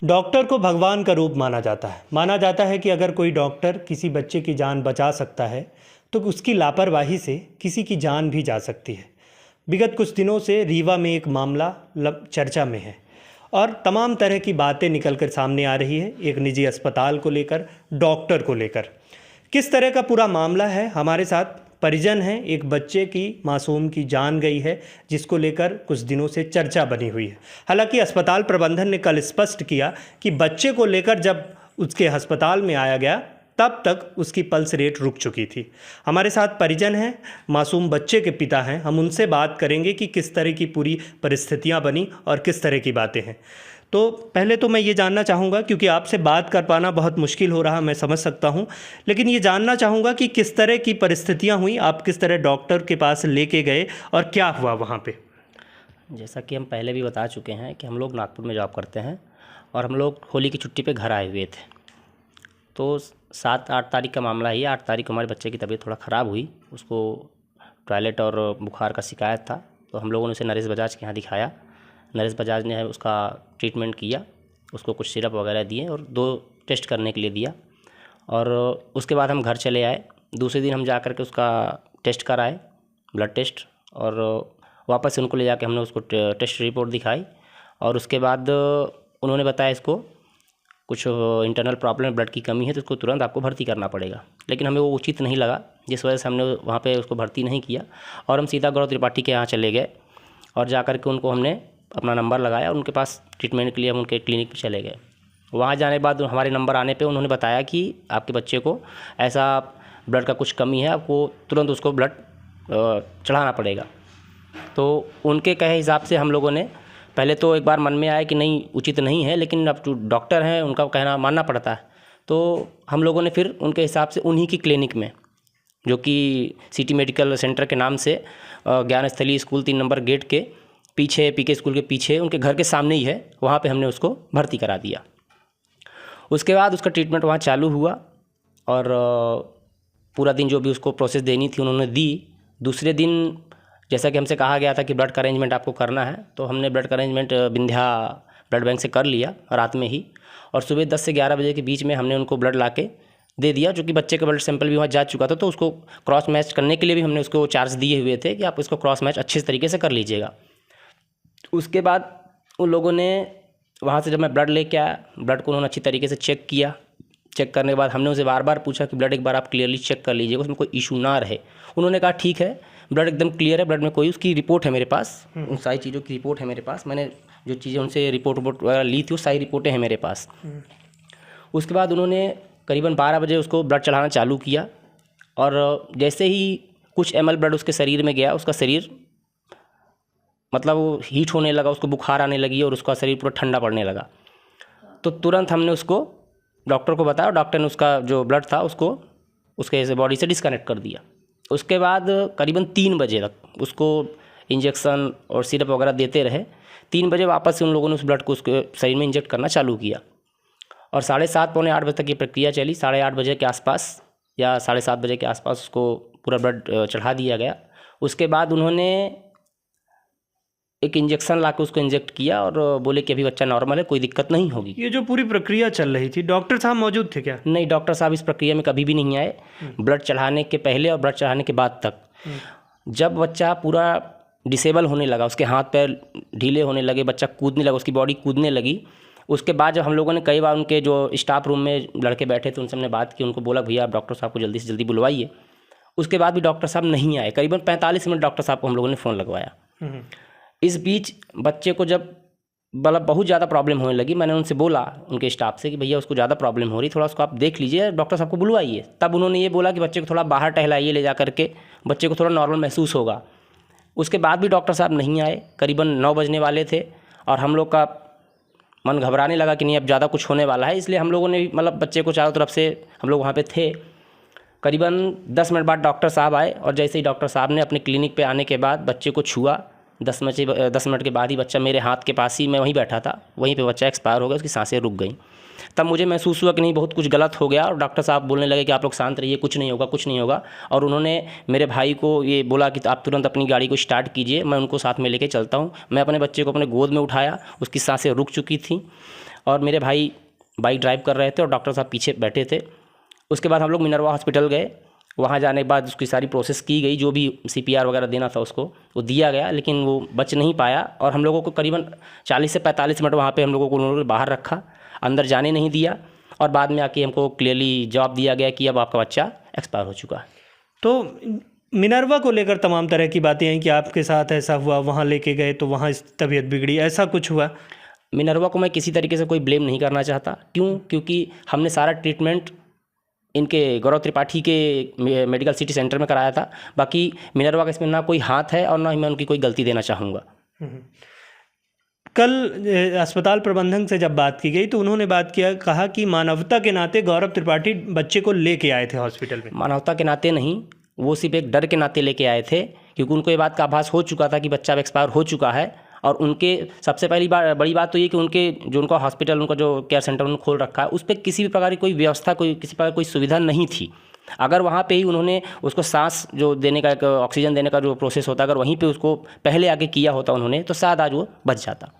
Doctor को भगवान का रूप माना जाता है कि अगर कोई डॉक्टर किसी बच्चे की जान बचा सकता है तो उसकी लापरवाही से किसी की जान भी जा सकती है। विगत कुछ दिनों से रीवा में एक मामला चर्चा में है और तमाम तरह की बातें निकलकर सामने आ रही है, एक निजी अस्पताल को लेकर, डॉक्टर को लेकर। किस तरह का पूरा मामला है, हमारे साथ परिजन हैं, एक बच्चे की, मासूम की जान गई है, जिसको लेकर कुछ दिनों से चर्चा बनी हुई है। हालांकि अस्पताल प्रबंधन ने कल स्पष्ट किया कि बच्चे को लेकर जब उसके अस्पताल में आया गया तब तक उसकी पल्स रेट रुक चुकी थी। हमारे साथ परिजन हैं, मासूम बच्चे के पिता हैं, हम उनसे बात करेंगे कि किस तरह की पूरी परिस्थितियां बनी और किस तरह की बातें हैं। तो पहले तो मैं ये जानना चाहूँगा, क्योंकि आपसे बात कर पाना बहुत मुश्किल हो रहा, मैं समझ सकता हूँ, लेकिन ये जानना चाहूँगा कि किस तरह की परिस्थितियाँ हुई, आप किस तरह डॉक्टर के पास लेके गए और क्या हुआ वहाँ पे? जैसा कि हम पहले भी बता चुके हैं कि हम लोग नागपुर में जॉब करते हैं और हम लोग होली की छुट्टी पे घर आए हुए थे। तो 7-8 तारीख का मामला ही, 8 तारीख को हमारे बच्चे की तबीयत थोड़ा ख़राब हुई, उसको टॉयलेट और बुखार का शिकायत था। तो हम लोगों ने उसे नरेश बजाज के यहाँ दिखाया। नरेश बजाज ने उसका ट्रीटमेंट किया, उसको कुछ सिरप वगैरह दिए और 2 टेस्ट करने के लिए दिया। और उसके बाद हम घर चले आए। दूसरे दिन हम जा कर के उसका टेस्ट कराए, ब्लड टेस्ट, और वापस से उनको ले जाके हमने उसको टेस्ट रिपोर्ट दिखाई। और उसके बाद उन्होंने बताया इसको कुछ इंटरनल प्रॉब्लम, ब्लड की कमी है, तो उसको तुरंत आपको भर्ती करना पड़ेगा। लेकिन हमें वो उचित नहीं लगा, जिस वजह से हमने वहाँ पे उसको भर्ती नहीं किया और हम सीधा गौरव त्रिपाठी के यहाँ चले गए और जा कर के उनको हमने अपना नंबर लगाया। उनके पास ट्रीटमेंट के लिए हम उनके क्लिनिक पे चले गए। वहाँ जाने के बाद हमारे नंबर आने पे उन्होंने बताया कि आपके बच्चे को ऐसा ब्लड का कुछ कमी है, आपको तुरंत उसको ब्लड चढ़ाना पड़ेगा। तो उनके कहे हिसाब से हम लोगों ने पहले तो एक बार मन में आया कि नहीं, उचित नहीं है, लेकिन अब जो डॉक्टर हैं उनका कहना मानना पड़ता है। तो हम लोगों ने फिर उनके हिसाब से उन्हीं की क्लिनिक में, जो कि सिटी मेडिकल सेंटर के नाम से ज्ञान स्थली स्कूल 3 नंबर गेट के पीछे, पीके स्कूल के पीछे, उनके घर के सामने ही है, वहाँ पे हमने उसको भर्ती करा दिया। उसके बाद उसका ट्रीटमेंट वहाँ चालू हुआ और पूरा दिन जो भी उसको प्रोसेस देनी थी उन्होंने दी। दूसरे दिन जैसा कि हमसे कहा गया था कि ब्लड का अरेंजमेंट आपको करना है, तो हमने ब्लड का अरेंजमेंट विंध्या ब्लड बैंक से कर लिया रात में ही। और सुबह 10 से 11 बजे के बीच में हमने उनको ब्लड ला के दे दिया, जो कि बच्चे का ब्लड सैंपल भी वहाँ जा चुका था। तो उसको क्रॉस मैच करने के लिए भी हमने उसको चार्ज दिए हुए थे कि आप इसको क्रॉस मैच अच्छे तरीके से कर लीजिएगा। उसके बाद उन लोगों ने वहाँ से जब मैं ब्लड लेके आया, ब्लड को उन्होंने अच्छी तरीके से चेक किया। चेक करने के बाद हमने उनसे बार बार पूछा कि ब्लड एक बार आप क्लियरली चेक कर लीजिएगा, उसमें कोई इशू ना रहे। उन्होंने कहा ठीक है, ब्लड एकदम क्लियर है, ब्लड में कोई, उसकी रिपोर्ट है मेरे पास, उन सारी चीज़ों की रिपोर्ट है मेरे पास। मैंने जो चीज़ें उनसे रिपोर्ट वगैरह ली थी वो सारी रिपोर्टें हैं मेरे पास। उसके बाद उन्होंने करीबन 12 बजे उसको ब्लड चढ़ाना चालू किया और जैसे ही कुछ ml ब्लड उसके शरीर में गया, उसका शरीर मतलब वो हीट होने लगा, उसको बुखार आने लगी और उसका शरीर पूरा ठंडा पड़ने लगा। तो तुरंत हमने उसको डॉक्टर को बताया, डॉक्टर ने उसका जो ब्लड था उसको उसके बॉडी से डिस्कनेक्ट कर दिया। उसके बाद करीबन 3 बजे तक उसको इंजेक्शन और सिरप वगैरह देते रहे। 3 बजे वापस से उन लोगों ने उस ब्लड को उसके शरीर में इंजेक्ट करना चालू किया और 7:30 पौने 8 बजे तक ये प्रक्रिया चली। 8:30 बजे के आसपास या 7:30 बजे के आसपास उसको पूरा ब्लड चढ़ा दिया गया। उसके बाद उन्होंने एक इंजेक्शन ला के उसको इंजेक्ट किया और बोले कि अभी बच्चा नॉर्मल है, कोई दिक्कत नहीं होगी। ये जो पूरी प्रक्रिया चल रही थी, डॉक्टर साहब मौजूद थे क्या? नहीं, डॉक्टर साहब इस प्रक्रिया में कभी भी नहीं आए, ब्लड चढ़ाने के पहले और ब्लड चढ़ाने के बाद तक। जब बच्चा पूरा डिसेबल होने लगा, उसके हाथ पैर ढीले होने लगे, बच्चा कूदने लगा, उसकी बॉडी कूदने लगी, उसके बाद जब हम लोगों ने कई बार उनके जो स्टाफ रूम में लड़के बैठे थे उनसे हमने बात की, उनको बोला भैया आप डॉक्टर साहब को जल्दी से जल्दी बुलवाइए। उसके बाद भी डॉक्टर साहब नहीं आए। करीबन 45 मिनट डॉक्टर साहब को हम लोगों ने फ़ोन लगवाया। इस बीच बच्चे को जब मतलब बहुत ज़्यादा प्रॉब्लम होने लगी, मैंने उनसे बोला उनके स्टाफ से कि भैया उसको ज़्यादा प्रॉब्लम हो रही, थोड़ा उसको आप देख लीजिए, डॉक्टर साहब को बुलवाइए। तब उन्होंने ये बोला कि बच्चे को थोड़ा बाहर टहलाइए ले जा करके, बच्चे को थोड़ा नॉर्मल महसूस होगा। उसके बाद भी डॉक्टर साहब नहीं आए। करीबन 9 बजने वाले थे और हम लोग का मन घबराने लगा कि नहीं अब ज़्यादा कुछ होने वाला है, इसलिए हम लोगों ने मतलब बच्चे को चारों तरफ से हम लोग वहाँ पे थे। करीबन 10 मिनट बाद डॉक्टर साहब आए और जैसे ही डॉक्टर साहब ने अपने क्लिनिक पे आने के बाद बच्चे को छुआ 10 मिनट के बाद ही बच्चा मेरे हाथ के पास ही, मैं वहीं बैठा था, वहीं पे बच्चा एक्सपायर हो गया, उसकी सांसें रुक गई। तब मुझे महसूस हुआ कि नहीं, बहुत कुछ गलत हो गया, और डॉक्टर साहब बोलने लगे कि आप लोग शांत रहिए, कुछ नहीं होगा, कुछ नहीं होगा। और उन्होंने मेरे भाई को ये बोला कि आप तुरंत अपनी गाड़ी को स्टार्ट कीजिए, मैं उनको साथ में लेके चलता हूँ। मैं अपने बच्चे को अपने गोद में उठाया, उसकी सांसें रुक चुकी थी, और मेरे भाई बाइक ड्राइव कर रहे थे और डॉक्टर साहब पीछे बैठे थे। उसके बाद हम लोग मिनरवा हॉस्पिटल गए। वहाँ जाने के बाद उसकी सारी प्रोसेस की गई, जो भी CPR वगैरह देना था उसको वो दिया गया, लेकिन वो बच नहीं पाया। और हम लोगों को करीबन 40 से 45 मिनट वहाँ पे हम लोगों को उन्होंने बाहर रखा, अंदर जाने नहीं दिया, और बाद में आके हमको क्लियरली जवाब दिया गया कि अब आपका बच्चा एक्सपायर हो चुका है। तो मिनरवा को लेकर तमाम तरह की बातें आई कि आपके साथ ऐसा हुआ, वहाँ लेके गए तो वहाँ तबीयत बिगड़ी, ऐसा कुछ हुआ? मिनरवा को मैं किसी तरीके से कोई ब्लेम नहीं करना चाहता। क्यों? क्योंकि हमने सारा ट्रीटमेंट इनके गौरव त्रिपाठी के मेडिकल सिटी सेंटर में कराया था। बाकी मिनरवा का इसमें ना कोई हाथ है और ना ही मैं उनकी कोई गलती देना चाहूँगा। कल अस्पताल प्रबंधन से जब बात की गई तो उन्होंने कहा कि मानवता के नाते गौरव त्रिपाठी बच्चे को लेके आए थे हॉस्पिटल में। मानवता के नाते नहीं, वो सिर्फ एक डर के नाते लेके आए थे, क्योंकि उनको ये बात का आभास हो चुका था कि बच्चा एक्सपायर हो चुका है। और उनके सबसे पहली बड़ी बात तो ये कि उनका हॉस्पिटल, उनका जो केयर सेंटर उन्होंने खोल रखा है, उस पर किसी भी प्रकार की कोई व्यवस्था, किसी प्रकार कोई सुविधा नहीं थी। अगर वहाँ पे ही उन्होंने उसको सांस जो देने का, ऑक्सीजन देने का जो प्रोसेस होता, अगर वहीं पे उसको पहले आगे किया होता उन्होंने, तो शायद आज वो बच जाता।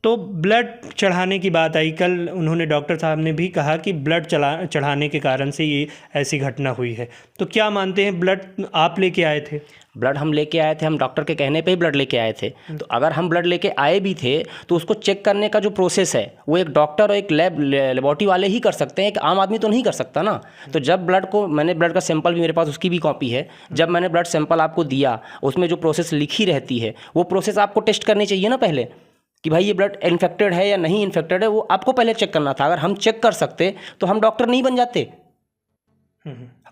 तो ब्लड चढ़ाने की बात आई कल, उन्होंने डॉक्टर साहब ने भी कहा कि ब्लड चढ़ाने के कारण से ये ऐसी घटना हुई है। तो क्या मानते हैं, ब्लड आप लेके आए थे? ब्लड हम लेके आए थे, हम डॉक्टर के कहने पे ही ब्लड लेके आए थे। तो अगर हम ब्लड लेके आए भी थे तो उसको चेक करने का जो प्रोसेस है वो एक डॉक्टर और एक लेबोरेटरी वाले ही कर सकते हैं, एक आम आदमी तो नहीं कर सकता ना। तो जब मैंने ब्लड का सैंपल भी मेरे पास, उसकी भी कॉपी है, जब मैंने ब्लड सैंपल आपको दिया, उसमें जो प्रोसेस लिखी रहती है वो प्रोसेस आपको टेस्ट करनी चाहिए ना पहले, कि भाई ये ब्लड इन्फेक्टेड है या नहीं इन्फेक्टेड है, वो आपको पहले चेक करना था। अगर हम चेक कर सकते तो हम डॉक्टर नहीं बन जाते।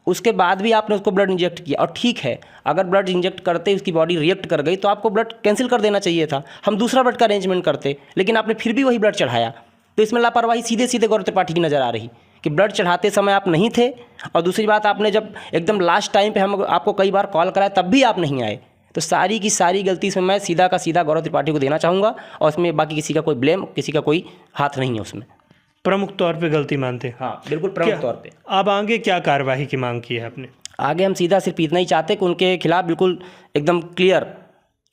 उसके बाद भी आपने उसको ब्लड इंजेक्ट किया, और ठीक है, अगर ब्लड इंजेक्ट करते उसकी बॉडी रिएक्ट कर गई तो आपको ब्लड कैंसिल कर देना चाहिए था, हम दूसरा ब्लड का अरेंजमेंट करते, लेकिन आपने फिर भी वही ब्लड चढ़ाया। तो इसमें लापरवाही सीधे सीधे गौरव त्रिपाठी की नज़र आ रही कि ब्लड चढ़ाते समय आप नहीं थे, और दूसरी बात, आपने जब एकदम लास्ट टाइम पे हम आपको कई बार कॉल कराया तब भी आप नहीं आए। तो सारी की सारी गलती इसमें मैं सीधा का सीधा गौरव त्रिपाठी को देना चाहूँगा, और उसमें बाकी किसी का कोई ब्लेम, किसी का कोई हाथ नहीं है उसमें। प्रमुख तौर पे गलती मानते हैं? हाँ, बिल्कुल प्रमुख तौर पे। अब आगे क्या कार्यवाही की मांग की है आपने? आगे हम सीधा सिर्फ इतना ही चाहते कि उनके खिलाफ बिल्कुल एकदम क्लियर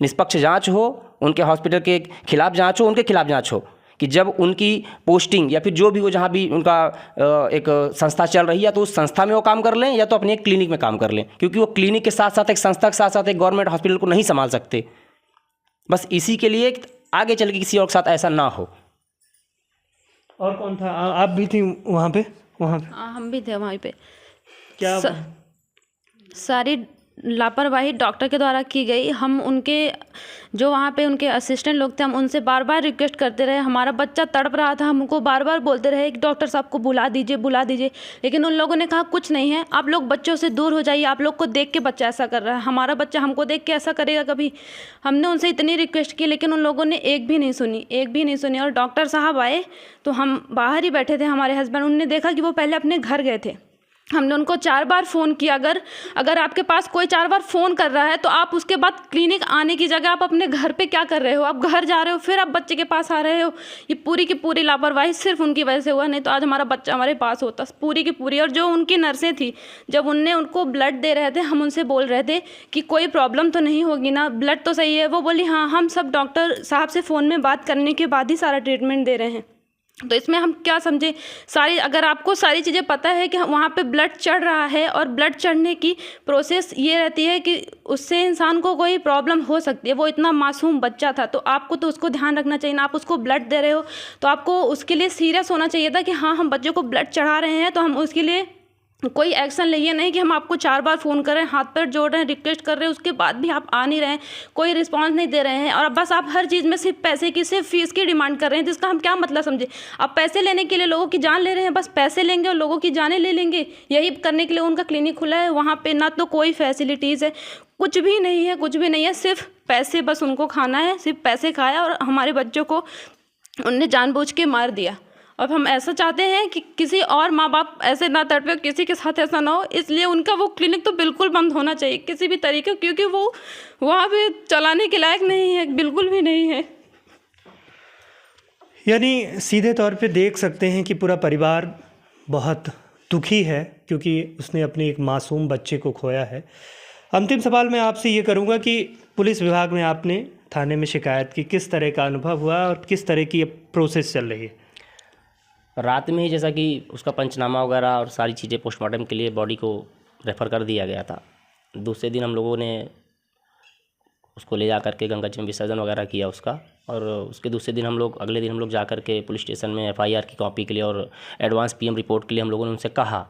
निष्पक्ष जांच हो, उनके हॉस्पिटल के खिलाफ जांच हो, उनके खिलाफ जांच हो कि जब उनकी पोस्टिंग या फिर जो भी वो जहाँ भी उनका एक संस्था चल रही है, तो उस संस्था में वो काम कर लें या तो अपने एक क्लिनिक में काम कर लें, क्योंकि वो क्लिनिक के साथ साथ एक संस्था के साथ साथ एक गवर्नमेंट हॉस्पिटल को नहीं संभाल सकते। बस इसी के लिए आगे चल के किसी और के साथ ऐसा ना हो। और कौन था? आप भी थी वहाँ पे? हाँ, हम भी थे वहाँ पे। क्या सारी लापरवाही डॉक्टर के द्वारा की गई। हम उनके जो वहाँ पे उनके असिस्टेंट लोग थे, हम उनसे बार बार रिक्वेस्ट करते रहे, हमारा बच्चा तड़प रहा था, हमको बार बार बोलते रहे कि डॉक्टर साहब को बुला दीजिए, लेकिन उन लोगों ने कहा कुछ नहीं है, आप लोग बच्चों से दूर हो जाइए, आप लोग को देख के बच्चा ऐसा कर रहा है, हमारा बच्चा हमको देख के ऐसा करेगा कभी? हमने उनसे इतनी रिक्वेस्ट की, लेकिन उन लोगों ने एक भी नहीं सुनी। और डॉक्टर साहब आए तो हम बाहर ही बैठे थे, हमारे हस्बैंड, उनने देखा कि वो पहले अपने घर गए थे। हमने उनको 4 बार फ़ोन किया। अगर आपके पास कोई 4 बार फ़ोन कर रहा है तो आप उसके बाद क्लिनिक आने की जगह आप अपने घर पे क्या कर रहे हो? आप घर जा रहे हो, फिर आप बच्चे के पास आ रहे हो। ये पूरी की पूरी लापरवाही सिर्फ उनकी वजह से हुआ, नहीं तो आज हमारा बच्चा हमारे पास होता, पूरी की पूरी। और जो उनकी नर्सें थी, जब उनको ब्लड दे रहे थे, हम उनसे बोल रहे थे कि कोई प्रॉब्लम तो नहीं होगी ना, ब्लड तो सही है। वो बोली हाँ, हम सब डॉक्टर साहब से फ़ोन में बात करने के बाद ही सारा ट्रीटमेंट दे रहे हैं। तो इसमें हम क्या समझे? अगर आपको सारी चीज़ें पता है कि वहाँ पे ब्लड चढ़ रहा है, और ब्लड चढ़ने की प्रोसेस ये रहती है कि उससे इंसान को कोई प्रॉब्लम हो सकती है। वो इतना मासूम बच्चा था, तो आपको तो उसको ध्यान रखना चाहिए ना। आप उसको ब्लड दे रहे हो तो आपको उसके लिए सीरियस होना चाहिए था कि हाँ, हम बच्चे को ब्लड चढ़ा रहे हैं तो हम उसके लिए कोई एक्शन लिए, नहीं कि हम आपको 4 बार फ़ोन कर रहे हैं, हाथ पैर जोड़ रहे हैं, रिक्वेस्ट कर रहे हैं, उसके बाद भी आप आ नहीं रहे हैं, कोई रिस्पांस नहीं दे रहे हैं, और बस आप हर चीज़ में सिर्फ पैसे की, सिर्फ फीस की डिमांड कर रहे हैं। तो इसका हम क्या मतलब समझे? आप पैसे लेने के लिए लोगों की जान ले रहे हैं, बस पैसे लेंगे और लोगों की जानें ले लेंगे। यही करने के लिए उनका क्लिनिक खुला है। वहाँ पर ना तो कोई फैसिलिटीज़ है, कुछ भी नहीं है, सिर्फ पैसे, बस उनको खाना है, सिर्फ पैसे खाया और हमारे बच्चों को उनने जानबूझ के मार दिया। और हम ऐसा चाहते हैं कि किसी और माँ बाप ऐसे ना तड़पे, किसी के साथ ऐसा ना हो, इसलिए उनका वो क्लिनिक तो बिल्कुल बंद होना चाहिए किसी भी तरीके, क्योंकि वो वहाँ पे चलाने के लायक नहीं है, बिल्कुल भी नहीं है। यानी सीधे तौर पे देख सकते हैं कि पूरा परिवार बहुत दुखी है क्योंकि उसने अपने एक मासूम बच्चे को खोया है। अंतिम सवाल मैं आपसे ये करूँगा कि पुलिस विभाग में आपने थाने में शिकायत की, किस तरह का अनुभव हुआ और किस तरह की प्रोसेस चल रही है? रात में ही जैसा कि उसका पंचनामा वगैरह और सारी चीज़ें पोस्टमार्टम के लिए बॉडी को रेफ़र कर दिया गया था। दूसरे दिन हम लोगों ने उसको ले जा कर के गंगा जी में विसर्जन वगैरह किया उसका, और उसके दूसरे दिन अगले दिन हम लोग जा कर के पुलिस स्टेशन में एफआईआर की कॉपी के लिए और एडवांस पीएम रिपोर्ट के लिए हम लोगों ने उनसे कहा,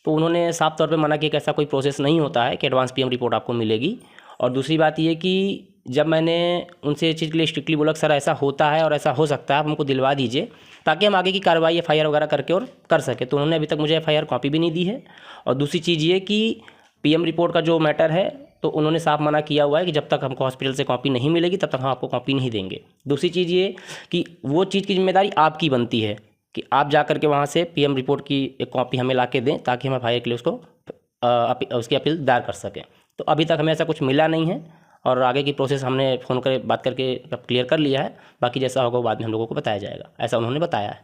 तो उन्होंने साफ तौर पे मना किया कि ऐसा कोई प्रोसेस नहीं होता है कि एडवांस पीएम रिपोर्ट आपको मिलेगी। और दूसरी बात ये कि जब मैंने उनसे इस चीज़ के लिए स्ट्रिक्टली बोला कि सर ऐसा होता है और ऐसा हो सकता है, आप हमको दिलवा दीजिए ताकि हम आगे की कार्रवाई एफआईआर वगैरह करके और कर सके, तो उन्होंने अभी तक मुझे एफआईआर कॉपी भी नहीं दी है। और दूसरी चीज़ ये कि पीएम रिपोर्ट का जो मैटर है तो उन्होंने साफ मना किया हुआ है कि जब तक हमको हॉस्पिटल से कॉपी नहीं मिलेगी तब तक हम आपको कॉपी नहीं देंगे। दूसरी चीज़ ये कि वो चीज़ की जिम्मेदारी आपकी बनती है कि आप जा करके वहाँ से पीएम रिपोर्ट की एक कॉपी हमें ला के दें ताकि हम एफआईआर के लिए उसको उसकी अपील दायर कर सकें। तो अभी तक हमें ऐसा कुछ मिला नहीं है और आगे की प्रोसेस हमने फ़ोन कर बात करके क्लियर कर लिया है, बाकी जैसा होगा बाद में हम लोगों को बताया जाएगा, ऐसा उन्होंने बताया है।